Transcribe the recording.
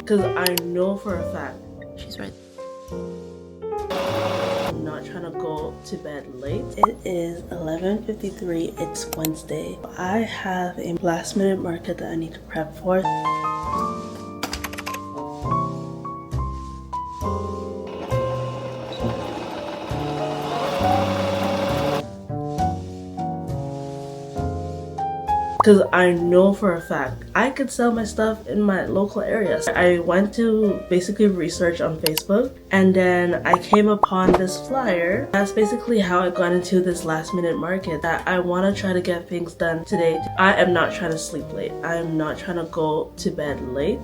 Because I know for a fact She's right. I'm not trying to go to bed late. It is 11:53. It's Wednesday. I have a last minute market that I need to prep for. Because I know for a fact I could sell my stuff in my local area. So I went to basically research on Facebook, and then I came upon this flyer. That's basically how I got into this last minute market, that I want to try to get things done today. I am not trying to sleep late. I am not trying to go to bed late.